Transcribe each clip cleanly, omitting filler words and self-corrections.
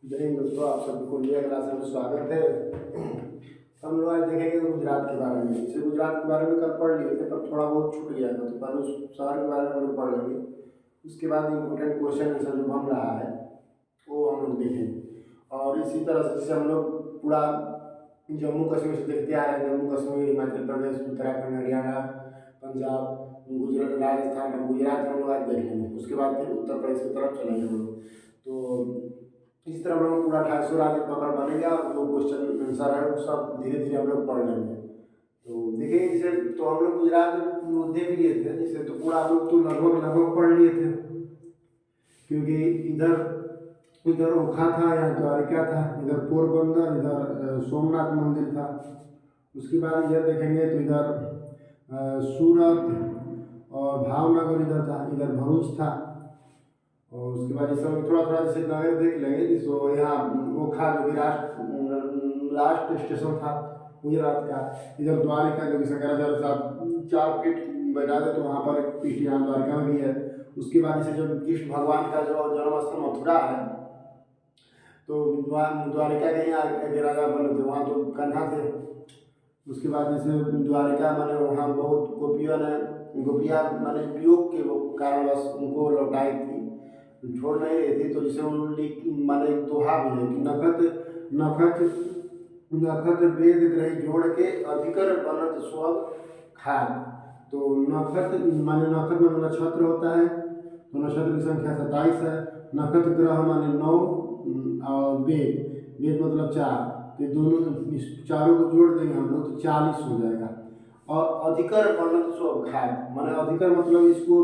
जय हिंद दोस्तों, आप सबको नई क्लास में स्वागत है। हम लोग आज देखेंगे गुजरात के बारे में। जैसे गुजरात के बारे में कल पढ़ लिए थे पर थोड़ा बहुत छूट गया था, तो पहले उस शहर के बारे में हम लोग पढ़ लेंगे। उसके बाद इम्पोर्टेंट क्वेश्चन आंसर जो बन रहा है वो हम लोग देखेंगे। और इसी तरह से जैसे हम लोग पूरा जम्मू कश्मीर से देखते आ रहे हैं, जम्मू कश्मीर, हिमाचल प्रदेश, उत्तराखंड, हरियाणा, पंजाब, गुजरात, राजस्थान, गुजरात हम लोग आज देख लेंगे। उसके बाद फिर उत्तर प्रदेश की तरफ चलेंगे हम लोग। तो इस तरह हम लोग पूरा 250 राज्य पकड़ बनेगा और जो क्वेश्चन आंसर है वो सब धीरे धीरे हम लोग पढ़ लेंगे। तो देखिए जैसे तो हम लोग गुजरात देख लिए थे, जैसे तो पूरा हम लोग तो लगभग लगभग पढ़ लिए थे, क्योंकि इधर इधर ओखा था, यहाँ द्वारिका था, इधर पोरबंदर, इधर सोमनाथ मंदिर था। उसके बाद इधर देखेंगे तो इधर सूरत और भावनगर इधर था, इधर भरूच था। और उसके बाद इस समय थोड़ा थोड़ा जैसे नगर देख लेंगे। तो यहाँ ओखा जो कि लास्ट स्टेशन था गुजरात का, इधर द्वारिका जो कि शंकराचार्य साहब 4 फीट बैठा दे तो वहाँ पर एक पीठ यहाँ द्वारिका में भी है। उसके बाद जैसे जो कृष्ण भगवान का जो जन्मस्थल मथुरा है, तो द्वारिका के यहाँ के राजा बने थे, वहाँ तो कन्हा थे। उसके बाद जैसे द्वारिका माने वहाँ बहुत गोपियाँ माने वियोग के कारणवश उनको लौटाई थी, छोड़ नहीं रही थी। तो जैसे उन माने एक दोहा भी है कि नखत नखत नखत वेद ग्रह जोड़ के अधिकर बनत स्व खाद। तो नखत माने नक्षत्र होता है, तो नक्षत्र की संख्या 27 है। नखत ग्रह माने 9 और वेद मतलब 4। ये दोनों इस चारों को जोड़ देंगे हम लोग तो 40 हो जाएगा। और अधिकर बनत स्व खाद माने अधिकर मतलब इसको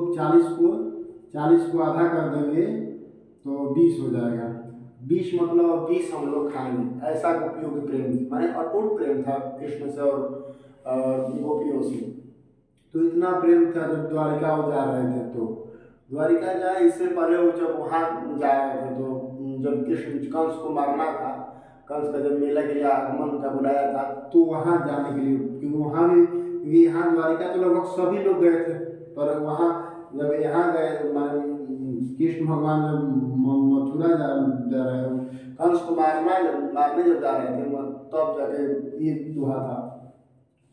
40 को आधा कर देंगे तो 20 हो जाएगा। 20 मतलब 20 हम लोग खाएंगे, ऐसा गोपियों की प्रेम थी, माने अटूट प्रेम था कृष्ण से और गोपियों से। तो इतना प्रेम था जब द्वारिका वो जा रहे थे। तो द्वारिका जाए इससे पहले वो जब वहाँ जा रहे थे, तो जब कृष्ण कंस को मारना था, कंस का जब मेला के लिए आगमन का बुलाया था, तो वहाँ जाने के लिए, क्योंकि वहाँ भी यहाँ द्वारिका तो लगभग सभी लोग गए थे, पर वहाँ जब यहाँ गए माने कृष्ण भगवान जब मथुरा जा रहे हो, कंस को मारने जब जा रहे थे, तब जाके ये दुहा था।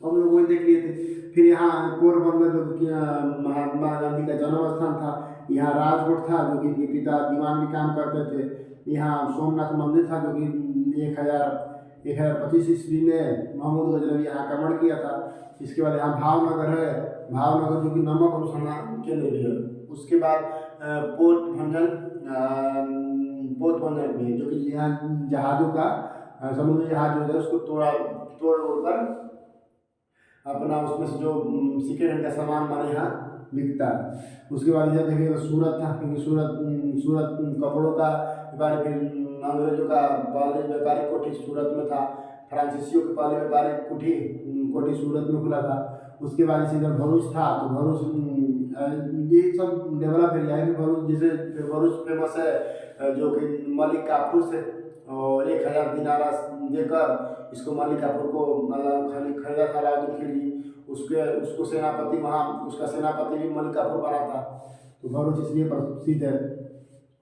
तो हम लोग वही देख लिए थे। फिर यहाँ पोरबंदर जो कि महात्मा गांधी का जन्म स्थान था, यहाँ राजकोट था जो कि इनके पिता दीवान भी काम करते थे। यहाँ सोमनाथ मंदिर था जो कि 1025 ईस्वी में महमूद गजनवी यहाँ आक्रमण किया था। इसके बाद यहाँ भावनगर है, भावनगर जो कि नमक अनुसंधान केंद्र भी है। उसके बाद पोतभंजन भी है जो कि यहाँ जहाज़ों का समुद्री जहाज जो है उसको तोड़ कर अपना उसमें से जो सेकेंड हैंड का सामान हमारे यहाँ बिकता है। उसके बाद इधर देखिए सूरत था, क्योंकि सूरत कपड़ों का व्यापार, फिर अंग्रेजों का पहले व्यापारिक कोठी सूरत में था, फ्रांसीसियों के पहले व्यापारिक कोठी सूरत में खुला था। उसके बाद इसी इधर भरूच था, तो भरूच ये सब डेवलप एरिया है। भरूच जैसे भरूच फेमस है जो कि मलिक काफूर से और 1000 दिनारा देकर इसको मलिक काफूर को खरीदा था अलाउद्दीन खिलजी। उसको सेनापति, वहाँ उसका सेनापति भी मलिक काफूर बना था। तो भरूच इसलिए प्रसिद्ध है।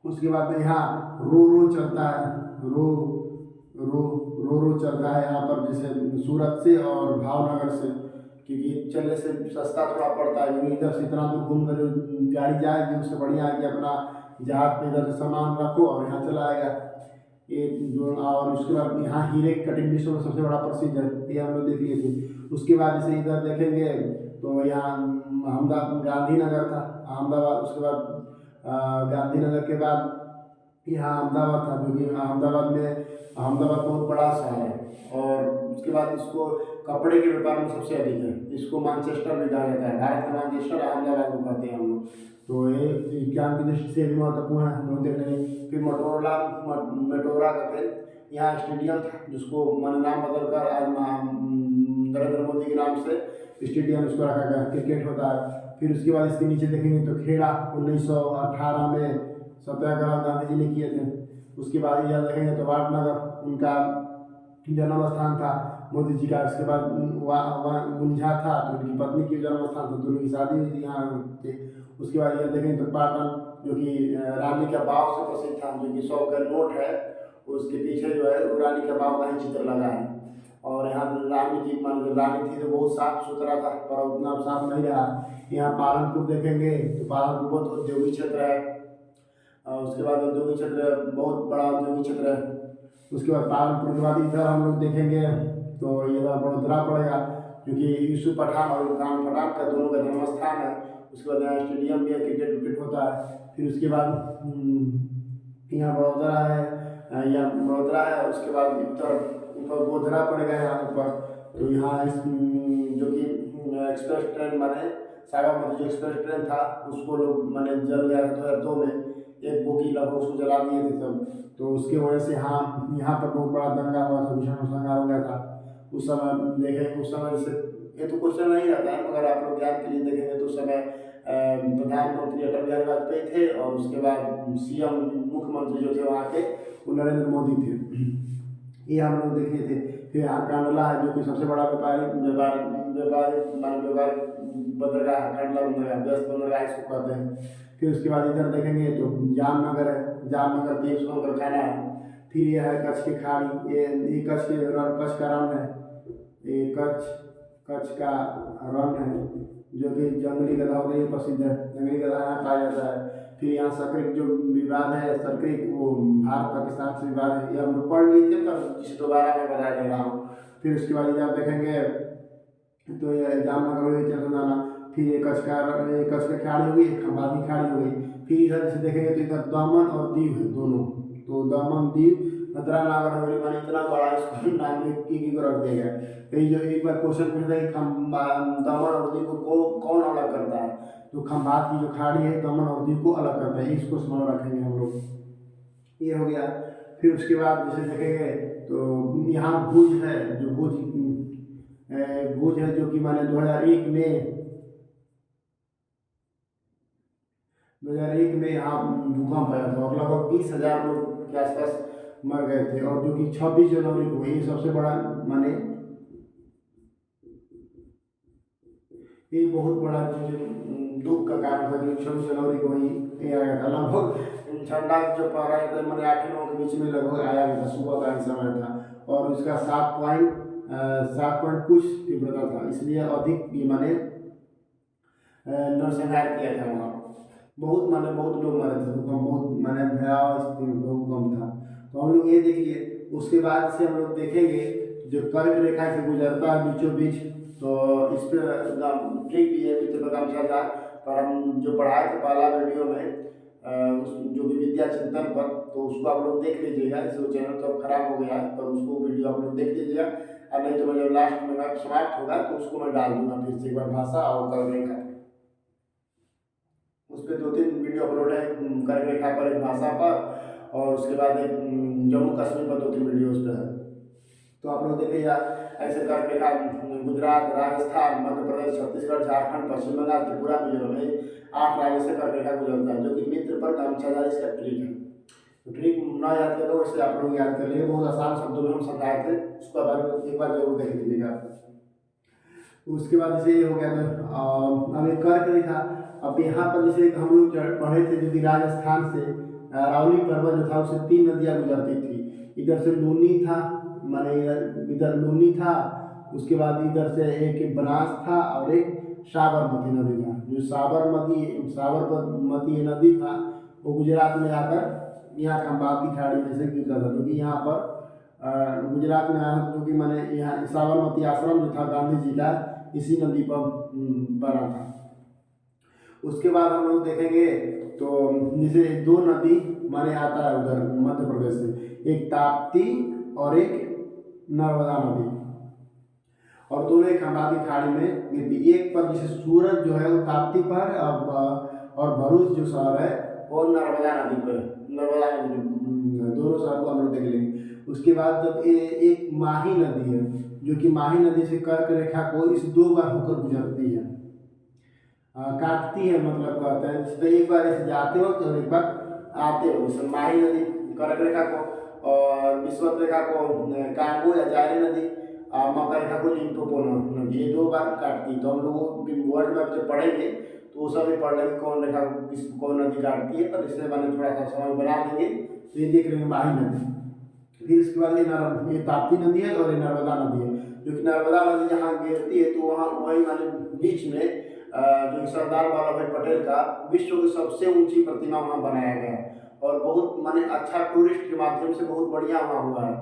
उसके बाद में यहाँ रो चलता है, रो चलता है यहाँ पर, जैसे सूरत से और भावनगर से, क्योंकि चलने से सस्ता थोड़ा पड़ता है। क्योंकि इधर से इतना दूर घूम कर जो गाड़ी जाएगी उससे बढ़िया है कि अपना जहाज पे इधर से सामान रखो और यहाँ चला आएगा। ये जो और उसके बाद यहाँ हीरे की कटिंग विश्व में सबसे बड़ा प्रसिद्ध है, ये हम लोग देख लिए थे। उसके बाद जैसे इधर देखेंगे तो यहाँ अहमदाबाद गांधीनगर था, अहमदाबाद। उसके बाद गांधीनगर के बाद यहाँ अहमदाबाद था, जो कि अहमदाबाद बहुत बड़ा शहर है। और उसके बाद इसको कपड़े के व्यापार में सबसे अधिक है, इसको मैनचेस्टर भी कहा जाता है, भारत का मैनचेस्टर अहमदाबाद को कहते हैं हम लोग। तो ये विज्ञान की दृष्टि से भी महत्वपूर्ण है, हम लोग देख लेंगे। फिर मेटोरा का यहाँ स्टेडियम था, जिसको मैंने नाम बदल कर आज नरेंद्र मोदी के नाम से स्टेडियम इसको रखा गया, क्रिकेट होता है। फिर उसके बाद इसके नीचे देखेंगे तो खेड़ा 1918 में सत्याग्रह गांधी जी ने किए थे। उसके बाद यहाँ देखेंगे तो वाटनगर उनका जन्म स्थान था मोदी जी का। उसके बाद गुंझा था तो उनकी पत्नी की जन्म स्थान था, दोनों की शादी हुई थी यहाँ थे। उसके बाद यहाँ देखेंगे तो पाटन जो कि रानी का बाव से प्रसिद्ध था, जो कि 100 का नोट है उसके पीछे जो है वो रानी का बाव का ही चित्र लगा है। और यहाँ रानी थी, मान लो रानी थी तो बहुत साफ सुथरा था, पर उतना साफ नहीं रहा। यहाँ पालनपुर देखेंगे तो पालनपुर बहुत औद्योगिक क्षेत्र है। उसके बाद औद्योगिक क्षेत्र बहुत बड़ा औद्योगिक क्षेत्र है। उसके बाद पालनपुर के बाद इधर हम लोग देखेंगे तो इधर बड़ोदरा पड़ेगा, क्योंकि यूसुफ पठान और इरफान पठान का दोनों का जन्म स्थान है। उसके बाद यहाँ स्टेडियम भी है, क्रिकेट विकेट होता है। फिर उसके बाद यहाँ बड़ोदरा है, यहाँ बड़ोदरा है। उसके बाद ऊपर गोधरा पड़ेगा यहाँ ऊपर। तो यहाँ जो कि एक्सप्रेस ट्रेन माने साबरमती जो एक्सप्रेस ट्रेन था उसको लोग माने जल गया 2002 में, एक बोगी लगभग उसको जला दिए थे सब। तो उसके वजह से यहाँ पर बहुत बड़ा दंगा हुआ था, भीषण संहार हो गया था उस समय। देखें उस समय जैसे ये तो क्वेश्चन नहीं रहता है, मगर आप लोग ज्ञान के लिए देखेंगे तो उस समय प्रधानमंत्री अटल बिहारी वाजपेयी थे और उसके बाद सीएम मुख्यमंत्री जो थे वहाँ के वो नरेंद्र मोदी थे। ये हम लोग देखे थे। फिर यहाँ कांडला है जो कि सबसे बड़ा व्यापार बंदरगाह है, कांडला बंदरगाह, व्यस्त बंदरगाह इसको कहते हैं। फिर उसके बाद इधर देखेंगे तो जामनगर है, जामनगर तेल सुरंग कारखाना है। फिर यह है कच्छ की खाड़ी, ये कच्छ का रण है, ये कच्छ का रण है जो कि जंगली गधा के लिए प्रसिद्ध है, जंगली गधा यहाँ पाया जाता है। फिर यहाँ सकरिक जो विवाद है, सकरिक वो भारत पाकिस्तान से विवाद है, ये हम लोग पढ़ लिए थे पर जिसे दोबारा मैं बता दे रहा हूँ। फिर उसके बाद इधर देखेंगे तो ये जामनगर हो गई, तेलंगाना। फिर ये कच्छ की खाड़ी हो गई, खंबात की खाड़ी हो गई। फिर इधर से देखेंगे तो इधर दमन और दीव है दोनों। तो दमन दीव नदरा नागर हवेली माने इतना बड़ा इसको नाम एक को रख दिया गया। तो जो एक बार क्वेश्चन पूछता है कि दमन और दीव को कौन अलग करता है, तो खंबात की जो खाड़ी है दमन और दीव को अलग करता है, इसको स्मरण रखेंगे हम लोग। ये हो गया। फिर उसके बाद जैसे देखेंगे तो यहाँ भुज है, जो भुज है जो कि माने 2001 में यहाँ भूकंप आया था और लगभग 20,000 लोग के आसपास मर गए थे। और जो कि 26 जनवरी को ये सबसे बड़ा माने ये बहुत बड़ा जो दुख का कारण था, जो 26 जनवरी को ही आया था। लगभग ठंडा जो पड़ रहा था मैंने 8-9 के बीच में लगभग आया था, सुबह का ही समय था और उसका 7 पॉइंट कुछ तीव्रता था, इसलिए अधिक माने नरसंहार किया था वहाँ। बहुत लोग मरे थे, भूकंप बहुत माने भयावह भूकंप था। तो हम लोग ये देखिए। उसके बाद से हम लोग देखेंगे जो कर्क रेखा से गुजरता है बीचों बीच, तो इस पर ट्रिक भी है मित्र का पर हम जो पढ़ाए थे पहला वीडियो में जो भी विद्या चिंतन पर, तो उसको आप लोग देख लीजिएगा। इसे वो चैनल तो खराब हो गया है पर उसको वीडियो आप लोग देख लीजिएगा, और नहीं तो मैं जब लास्ट में समाप्त होगा तो उसको मैं डाल दूंगा फिर से एक बार भाषा और कर्क रेखा। उस पर 2-3 वीडियो अपलोड है, कर्क रेखा पर, एक भाषा पर, और उसके बाद एक जम्मू कश्मीर पर 2-3 वीडियो उस पर है। तो आप लोग देखिएगा ऐसे कर्क रेखा गुजरात, राजस्थान, मध्य प्रदेश, छत्तीसगढ़, झारखंड, पश्चिम बंगाल, त्रिपुरा, मिजोरम में 8 राज्यों से कर्क रेखा गुजरता है, जो कि मित्र पर गामछाधारी इसका ट्रिक है। तो ट्रिक ना याद करो, वैसे आप लोग याद कर लिए, बहुत आसान शब्दों में हम समझाए थे, उसको एक बार जरूर देख लीजिएगा। उसके बाद जैसे ये हो गया तो अब एक कर्क रेखा। अब यहाँ पर जैसे हम लोग पढ़े थे जो कि राजस्थान से अरावली पर्वत जो था उससे 3 नदियाँ गुजरती थी। इधर से लूनी था, माने इधर लूनी था, उसके बाद इधर से एक बनास था और एक साबरमती नदी था। जो साबरमती नदी था वो गुजरात में आकर यहाँ खंबात की खाड़ी में से गिरता था, क्योंकि यहाँ पर गुजरात में आया, जो कि माने यहाँ साबरमती आश्रम जो था गांधी जी का इसी नदी पर बना था। उसके बाद हम लोग देखेंगे तो जैसे 2 नदी माने आता है उधर मध्य प्रदेश से, एक ताप्ती और एक नर्मदा नदी, और दोनों एक खंबात की खाड़ी में गिरती। एक पर जैसे सूरत जो है वो ताप्ती पर और भरूच जो शहर है वो नर्मदा नदी पर, नर्मदा नदी दोनों शहर को हम लोग देख लेंगे। उसके बाद जब एक माही नदी है जो कि माही नदी से कर्क रेखा को इस 2 बार होकर गुजरती है, काटती है, मतलब कहते हैं तो एक बार ऐसे जाते हो तो एक बार आते हो। जैसे माही नदी कर्क रेखा को और विषुवत रेखा को कांगो या जारी नदी, मकर रेखा को लिम्पोपो नदी, ये 2 बार काटती है। तो हम लोग वर्ल्ड मैप जब पढ़ेंगे तो वो सब भी पढ़ लेंगे कौन रेखा कौन नदी काटती है, पर इससे मैंने थोड़ा सा समय बना देंगे। तो ये देख लेंगे माही नदी। फिर इसके बाद ये ताप्ती नदी है और ये नर्मदा नदी है। जो कि नर्मदा नदी जहाँ गिरती है तो वहाँ वही माने बीच में जो सरदार वल्लभ भाई पटेल का विश्व की सबसे ऊंची प्रतिमा वहाँ बनाया गया है और बहुत माने अच्छा टूरिस्ट के माध्यम से बहुत बढ़िया वहाँ हुआ है।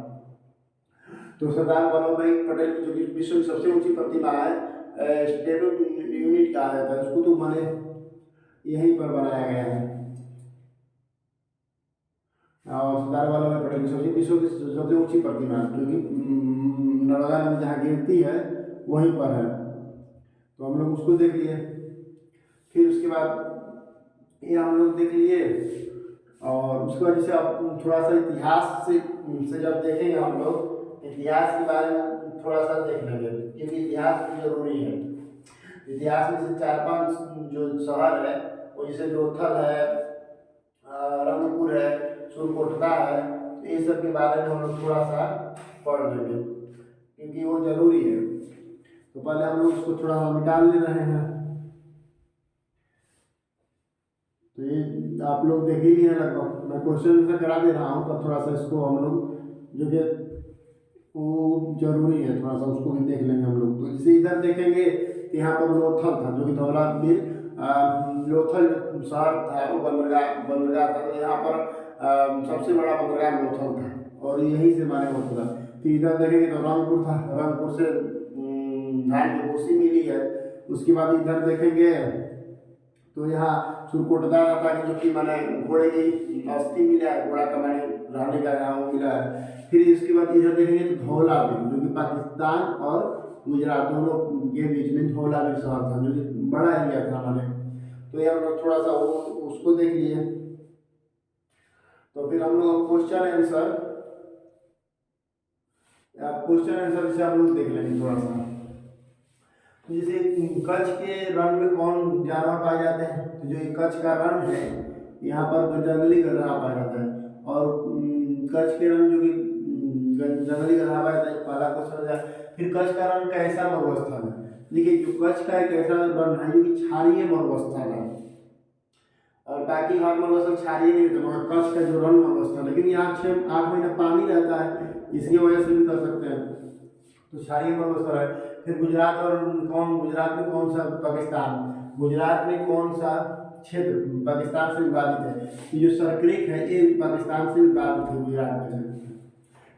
तो सरदार वल्लभ भाई पटेल की जो कि विश्व की सबसे ऊंची प्रतिमा है, स्टेट ऑफ यूनिट कहा जाता है उसको, तो माने यहीं पर बनाया गया है। और सरदार वल्लभ भाई पटेल की सबसे विश्व की सबसे ऊंची प्रतिमा जो कि नर्मदा नदी जहाँ गिरती है वहीं पर है, तो हम लोग उसको देख लिए। फिर उसके बाद ये हम लोग देख लिए और उसके बाद जैसे आप थोड़ा सा इतिहास से जब देखेंगे हम लोग इतिहास के बारे में थोड़ा सा देख लेंगे क्योंकि इतिहास भी जरूरी है। इतिहास में से 4-5 जो शहर है वो जैसे लोथल है, रंगपुर है, सुरकोटदा है, तो ये सब के बारे में हम लोग थोड़ा सा पढ़ लेंगे क्योंकि वो जरूरी है। तो पहले हम लोग उसको थोड़ा सा निकाल ले रहे हैं। तो ये आप लोग देख ही लिए लगभग, मैं क्वेश्चन से करा दे रहा हूँ पर थोड़ा सा इसको हम लोग जो कि वो जरूरी है थोड़ा सा उसको भी देख लेंगे हम लोग। तो जैसे इधर देखेंगे कि यहाँ पर लोथल था जो कि धौलावीर लोथल शहर था, वो बंदरगाह था, तो यहाँ पर सबसे बड़ा बंदरगाह लोथल था और यहीं से माने होता था। तो इधर देखेंगे तो रंगपुर था, रंगपुर से धान की भूसी मिली है। उसके बाद इधर देखेंगे तो यहाँ सुरकोटदा था कि जो कि माने घोड़े की अस्थि मिला है, घोड़ा का माने रहने का यहाँ वो मिला है। फिर इसके बाद इधर देखेंगे तो धौलावीर जो कि पाकिस्तान और गुजरात दोनों के बीच में धौलावीर शहर था जो कि बड़ा एरिया था माने। तो ये हम लोग थोड़ा सा वो उसको देख लिए। तो फिर हम लोग क्वेश्चन आंसर जैसे हम लोग देख लेंगे थोड़ा सा। तो जैसे कच्छ के रण में कौन जानवर पाए जाते हैं, तो जो कच्छ का रण है यहाँ पर जंगली गधा पाया जाता है। और कच्छ के रण जो कि जंगली गधा पाया जाता है, पहला क्वेश्चन है। फिर कच्छ का रण कैसा मरुस्थल है, देखिए जो कच्छ का एक ऐसा रण है जो कि क्षारीय मरुस्थल है और बाकी हर मरुस्थल क्षारीय नहीं होता, मगर कच्छ का जो रण मरुस्थल है, लेकिन यहाँ 6-8 महीना पानी रहता है, इसकी वजह से भी कर सकते हैं, तो क्षारीय मरुस्थल है। फिर गुजरात में कौन सा पाकिस्तान, गुजरात में कौन सा क्षेत्र पाकिस्तान से विवादित है, ये जो सरक्रिक है ये पाकिस्तान से विवादित है गुजरात में।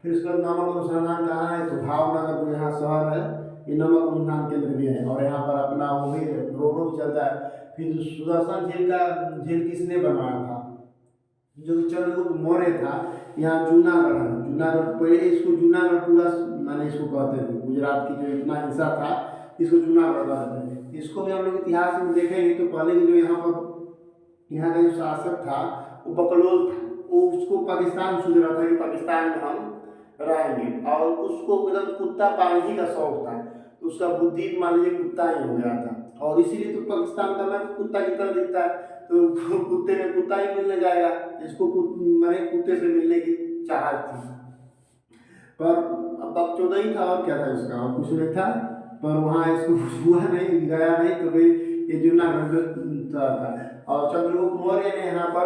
फिर उसके बाद नमक अनुसंधान कहाँ है, तो भावनगर जो यहाँ शहर है ये नमक अनुसंधान केंद्र भी है और यहाँ पर अपना वो भी रोड चलता है। फिर जो सुदर्शन झील किसने बनवाया था, जो चंद्रगुप्त मौर्य था। यहाँ जूनागढ़ पहले इसको जूनागढ़ पूरा माने इसको कहते थे, गुजरात की जो इतना हिस्सा था इसको जूनागढ़ कहते थे। इसको भी हम लोग इतिहास में देखेंगे तो पहले जो यहाँ का जो शासक था वो बकलोल था, वो उसको पाकिस्तान सोच रहा था कि पाकिस्तान में हम रहेंगे और उसको एकदम कुत्ता पालने का शौक था, तो उसका बुद्धि मान लीजिए कुत्ता ही हो गया था और इसीलिए तो पाकिस्तान का नाम कुत्ता की तरह दिखता है, तो कुत्ते में कुत्ता ही मिलने जाएगा, इसको मैंने कुत्ते से मिलने की चाहत थी। पर अब बकचोदही था और क्या था इसका, और कुछ नहीं था, पर वहाँ इसको हुआ नहीं, गया नहीं, तो फिर ये जूनागढ़ था। और चंद्रगुप्त मौर्य ने यहाँ पर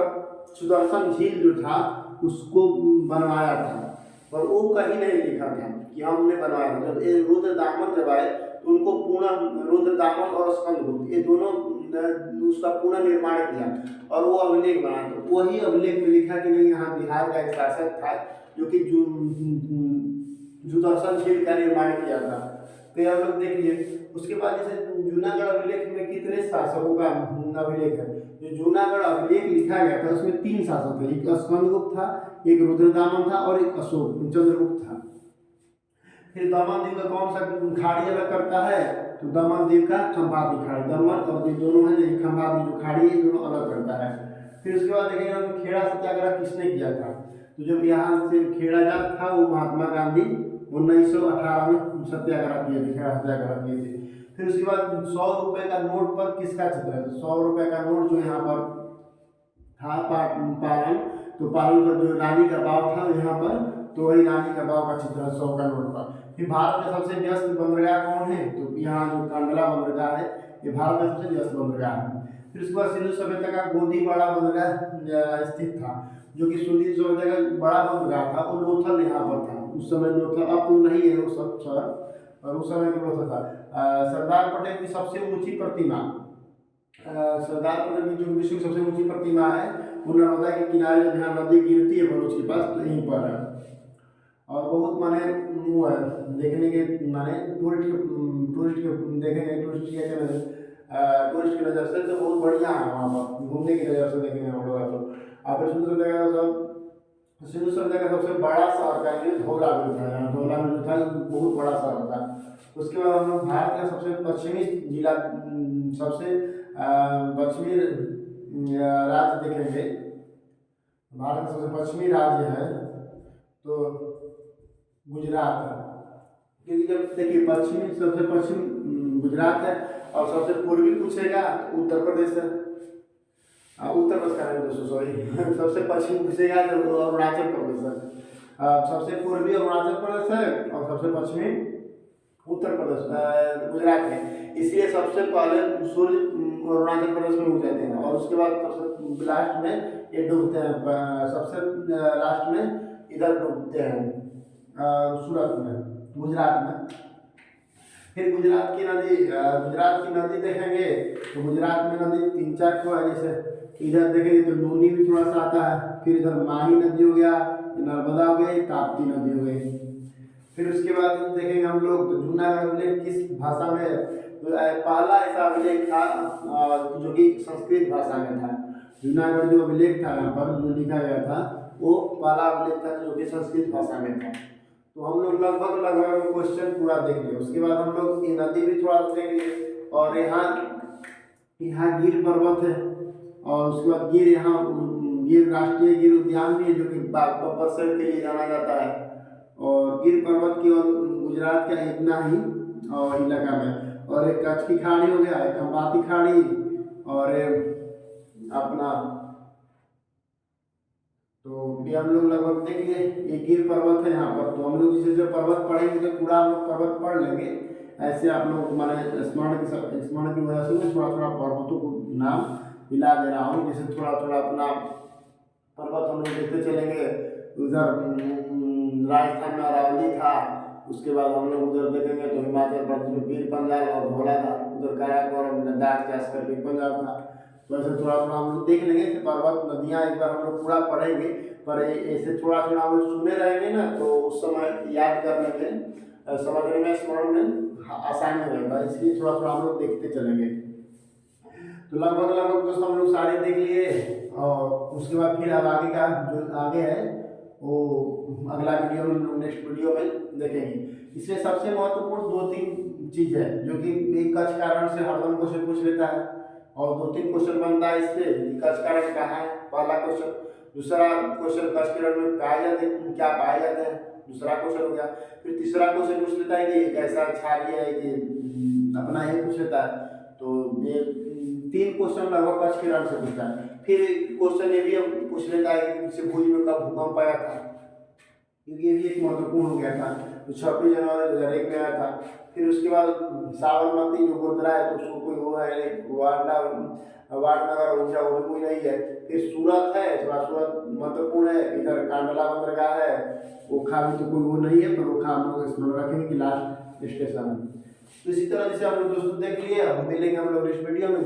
सुदर्शन झील जो था उसको बनवाया था, पर वो कहीं नहीं लिखा था कि हमने बनवाया था। जब ये रुद्रदामन जब आए तो उनको रुद्रदामन और स्कंदगुप्त ये दोनों उसका पुनः निर्माण किया और वो अभिलेख बनाया, तो वही अभिलेख में लिखा कि नहीं यहाँ बिहार का एक शासक था जो कि सुदर्शन झील का निर्माण किया था। तो हम लोग देख लिए। उसके बाद जैसे जूनागढ़ अभिलेख में कितने शासकों का अभिलेख है, जो जूनागढ़ अभिलेख लिखा गया था उसमें 3 शासक थे, एक स्कंदगुप्त था, एक रुद्रदामन था और एक चंद्रगुप्त था। फिर दमन द्वीप का कौन सा खाड़ी अलग करता है, तो दमन द्वीप का खंभाती खाड़ी, दमन और द्वीप दोनों है जो खंभाती जो खाड़ी है दोनों अलग करता है। फिर उसके बाद देखेंगे हम खेड़ा सत्याग्रह किसने किया था, तो जब यहाँ से खेड़ा जात था वो महात्मा गांधी 1918 में सत्याग्रह किए थे, खेड़ा सत्याग्रह किए थे। फिर उसके बाद 100 रुपये का नोट पर किसका चित्र है, तो 100 रुपये का नोट जो यहाँ पर था पालन, तो पालन पर जो रानी का बाव था यहाँ पर, तो वही रानी का बाव का चित्र है 100 का नोट पर। फिर भारत का सबसे व्यस्त बंदरगाह कौन है, तो यहाँ जो कांडला बंदरगाह है ये भारत का सबसे व्यस्त बंदरगाह है। फिर उसके बाद सिंधु सभ्यता का गोदीवाड़ा बंदरगाह स्थित था, जो कि सुनील सोलंकी का बड़ा बंदरगाह था, वो लोथल यहाँ पर था उस समय। लोथल अब तो नहीं है वो सब शहर, और उस समय में लोथल था। सरदार पटेल की सबसे ऊंची प्रतिमा, सरदार पटेल की जो विश्व की सबसे ऊंची प्रतिमा है वो नर्मदा के किनारे, जहाँ नदी गिरती है भरूच के पास, तो यहीं पर है। और बहुत माने वो है देखने के, माने टूरिस्ट के देखेंगे, टूरिस्ट की नज़र से तो बहुत बढ़िया है वहाँ पर घूमने की नज़र से देखेंगे हम लोग। तो आप सिंधु सभ्यता का सब, सिंधु सभ्यता का सबसे बड़ा शहर का ये धौला में था। यहाँ धौला में जो था बहुत बड़ा शहर था। उसके बाद हम लोग भारत का सबसे पश्चिमी जिला, सबसे पश्चिमी राज्य देखेंगे। भारत का सबसे पश्चिमी राज्य है तो गुजरात है, क्योंकि जब देखिए पश्चिमी, सबसे पश्चिम गुजरात है, और सबसे पूर्वी पूछेगा तो उत्तर प्रदेश है। उत्तर प्रदेश का नहीं दोस्तों, सॉरी सबसे पश्चिम पूछेगा तो अरुणाचल प्रदेश है। सबसे पूर्वी अरुणाचल प्रदेश है और सबसे पश्चिमी उत्तर प्रदेश गुजरात है। इसलिए सबसे पहले सूर्य अरुणाचल प्रदेश में उग जाते हैं, और उसके बाद सबसे लास्ट में ये डूबते हैं, सबसे लास्ट में इधर डूबते हैं सूरत में, गुजरात में। फिर गुजरात की नदी देखेंगे तो गुजरात में नदी 3-4 ठो है। जैसे इधर देखेंगे तो लूनी भी थोड़ा सा आता है, फिर इधर माही नदी हो गया, नर्मदा हो गई, ताप्ती नदी हो गई। फिर उसके बाद देखेंगे हम लोग तो जूनागढ़ अभिलेख किस भाषा में, पहला ऐसा अभिलेख था जो कि संस्कृत भाषा में था। जूनागढ़ जो अभिलेख था यहाँ पर जो लिखा गया था वो पहला अभिलेख था जो कि संस्कृत भाषा में था। तो हम लोग लगभग क्वेश्चन पूरा देख लिया। उसके बाद हम लोग ये नदी भी थोड़ा देखेंगे, और यहाँ गिर पर्वत है, और उसके बाद गिर राष्ट्रीय गिर उद्यान भी है जो कि बब्बर शेर के लिए जाना जाता है। और गिर पर्वत केवल गुजरात का इतना ही और इलाका में, और एक कच्छ की खाड़ी हो गया, एक खंबाती खाड़ी, और अपना, तो ये हम लोग लगभग देख लिए। ये गिर पर्वत है यहाँ पर, तो हम लोग जिसे जो पर्वत पढ़ेंगे तो पूरा हम लोग पर्वत पढ़ लेंगे। ऐसे आप लोग मैंने स्मरण की वजह से मैं थोड़ा थोड़ा पर्वतों को नाम मिला दे रहा हूँ, जैसे थोड़ा थोड़ा अपना पर्वत हम लोग देखते चलेंगे। उधर राजस्थान में अरावली था, उसके बाद हम लोग उधर देखेंगे तो हिमाचल प्रदेश में पीर पंजाल और धौला था, उधर काराकोरम लद्दाख के आसपास पीर पंजाल था। तो ऐसे थोड़ा थोड़ा हम लोग देख लेंगे। पर्वत नदियाँ एक बार हम लोग पूरा पढ़ेंगे, पर ऐसे थोड़ा थोड़ा हम लोग सुने रहेंगे ना, तो उस समय याद करने में, समझने में, स्मरण में आसानी हो जाता है। इसलिए थोड़ा थोड़ा हम लोग देखते चलेंगे। तो लगभग दोस्तों हम लोग सारे देख लिए, और उसके बाद फिर अब आगे का जो आगे है वो अगला वीडियो में, नेक्स्ट वीडियो में देखेंगे। इसमें सबसे महत्वपूर्ण 2-3 चीज़ है जो कि एक कच्छ कारण से हरदम क्वेश्चन पूछ लेता है, और 2-3 क्वेश्चन बनता है इससे कि कच्छ कारण कहाँ है, पहला क्वेश्चन। दूसरा क्वेश्चन कच्छ किरण में पाए जाते हैं, क्या पाए जाते हैं, दूसरा क्वेश्चन हो गया। फिर तीसरा क्वेश्चन पूछ लेता है कि कैसा क्षारीय है, कि अपना ये पूछ लेता है। तो ये 3 क्वेश्चन लगभग कच्छ किरण से पूछता है। फिर क्वेश्चन ये भी पूछ लेता है कि भुज में कब भूकंप आया था, क्योंकि ये भी एक महत्वपूर्ण हो गया था, तो 26 जनवरी 2001 में आया था। फिर उसके बाद साबरमती जो गुरुद्वारा है तो उसको कोई वो है वाडनगर ऊंचा वो कोई नहीं है। फिर सूरत है, थोड़ा सूरत महत्वपूर्ण है। इधर कांडला बंदरगाह है, ओखा भी तो कोई वो नहीं है, पर ओखा हम लोग स्मरण रखेंगे कि लास्ट स्टेशन है। तो इसी तरह जैसे हम लोग दोस्तों देख लिए, अब मिलेंगे हम लोग नेक्स्ट वीडियो में।